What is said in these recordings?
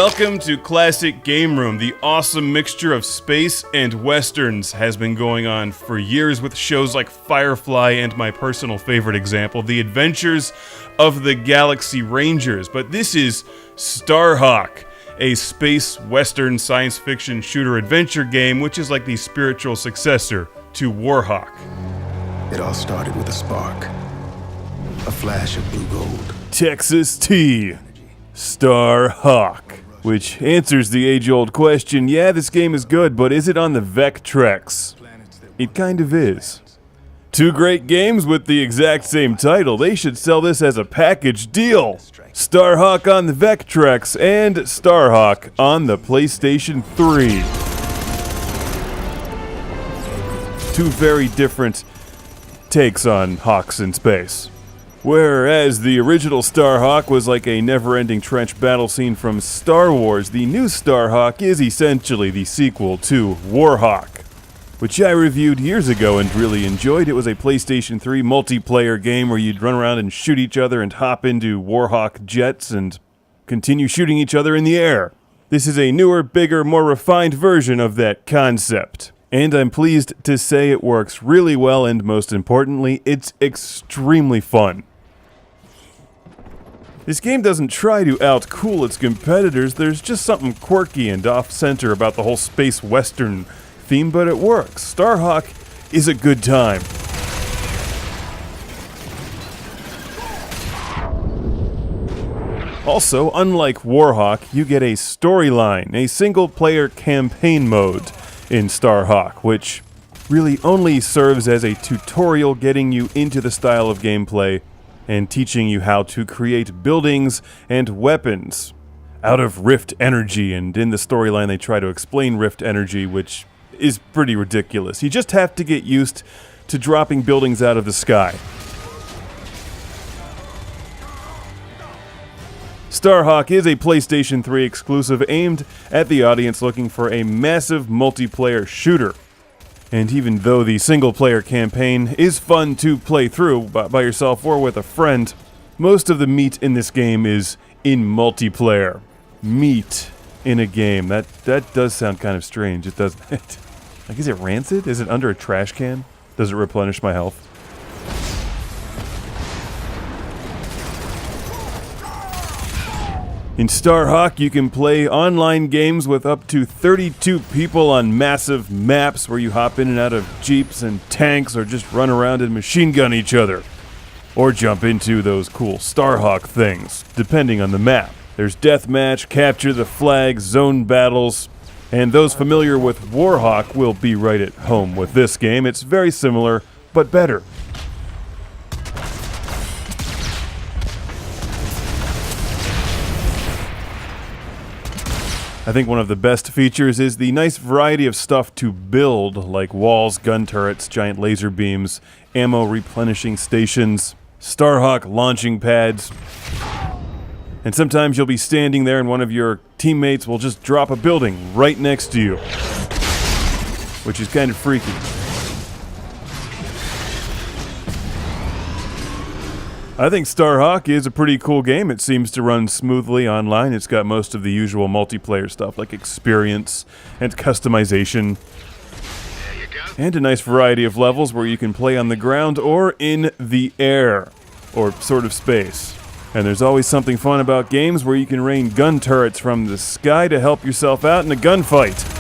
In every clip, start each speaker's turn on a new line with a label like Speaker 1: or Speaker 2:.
Speaker 1: Welcome to Classic Game Room. The awesome mixture of space and westerns has been going on for years with shows like Firefly and my personal favorite example, The Adventures of the Galaxy Rangers. But this is STARHAWK, a space western science fiction shooter adventure game which is like the spiritual successor to Warhawk.
Speaker 2: It all started with a spark, a flash of blue gold.
Speaker 1: Texas T. STARHAWK. Which answers the age-old question, yeah, this game is good, but is it on the Vectrex? It kind of is. Two great games with the exact same title. They should sell this as a package deal. STARHAWK on the Vectrex and STARHAWK on the PlayStation 3. Two very different takes on hawks in space. Whereas the original STARHAWK was like a never-ending trench battle scene from Star Wars, the new STARHAWK is essentially the sequel to Warhawk, which I reviewed years ago and really enjoyed. It was a PlayStation 3 multiplayer game where you'd run around and shoot each other and hop into Warhawk jets and continue shooting each other in the air. This is a newer, bigger, more refined version of that concept. And I'm pleased to say it works really well, and most importantly, it's extremely fun. This game doesn't try to out-cool its competitors, there's just something quirky and off-center about the whole space western theme, but it works. STARHAWK is a good time. Also, unlike Warhawk, you get a storyline, a single-player campaign mode in STARHAWK, which really only serves as a tutorial getting you into the style of gameplay and teaching you how to create buildings and weapons out of Rift energy. And in the storyline they try to explain Rift energy, which is pretty ridiculous. You just have to get used to dropping buildings out of the sky. STARHAWK is a PlayStation 3 exclusive aimed at the audience looking for a massive multiplayer shooter. And even though the single-player campaign is fun to play through by yourself or with a friend, most of the meat in this game is in multiplayer. Meat in a game. That does sound kind of strange. It doesn't it? Like, is it rancid? Is it under a trash can? Does it replenish my health? In STARHAWK, you can play online games with up to 32 people on massive maps where you hop in and out of jeeps and tanks or just run around and machine gun each other. Or jump into those cool STARHAWK things, depending on the map. There's deathmatch, capture the flag, zone battles, and those familiar with Warhawk will be right at home with this game. It's very similar, but better. I think one of the best features is the nice variety of stuff to build, like walls, gun turrets, giant laser beams, ammo replenishing stations, STARHAWK launching pads. And sometimes you'll be standing there and one of your teammates will just drop a building right next to you, which is kind of freaky. I think STARHAWK is a pretty cool game. It seems to run smoothly online. It's got most of the usual multiplayer stuff like experience and customization. And a nice variety of levels where you can play on the ground or in the air, or sort of space. And there's always something fun about games where you can rain gun turrets from the sky to help yourself out in a gunfight.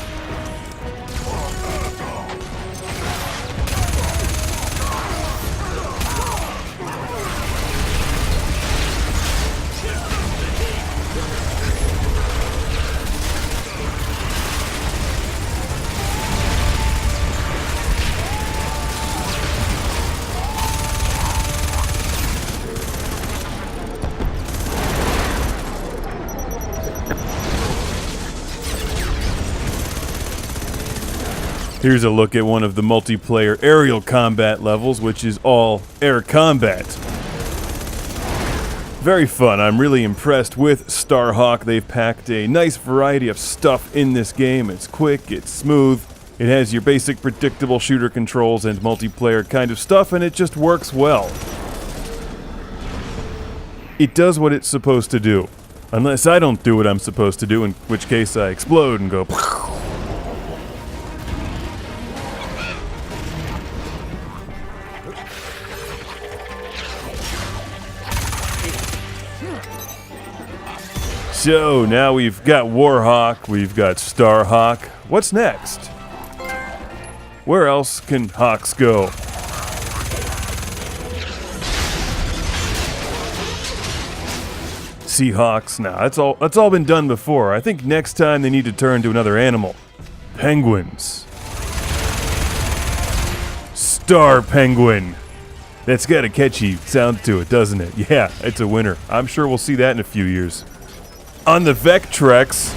Speaker 1: Here's a look at one of the multiplayer aerial combat levels, which is all air combat. Very fun. I'm really impressed with STARHAWK. They've packed a nice variety of stuff in this game. It's quick, it's smooth, it has your basic predictable shooter controls and multiplayer kind of stuff, and it just works well. It does what it's supposed to do. Unless I don't do what I'm supposed to do, in which case I explode and go. So now we've got Warhawk, we've got Starhawk. What's next? Where else can Hawks go? Seahawks? Nah, that's all been done before. I think next time they need to turn to another animal. Penguins. Star Penguin. That's got a catchy sound to it, doesn't it? Yeah, it's a winner. I'm sure we'll see that in a few years. On the Vectrex,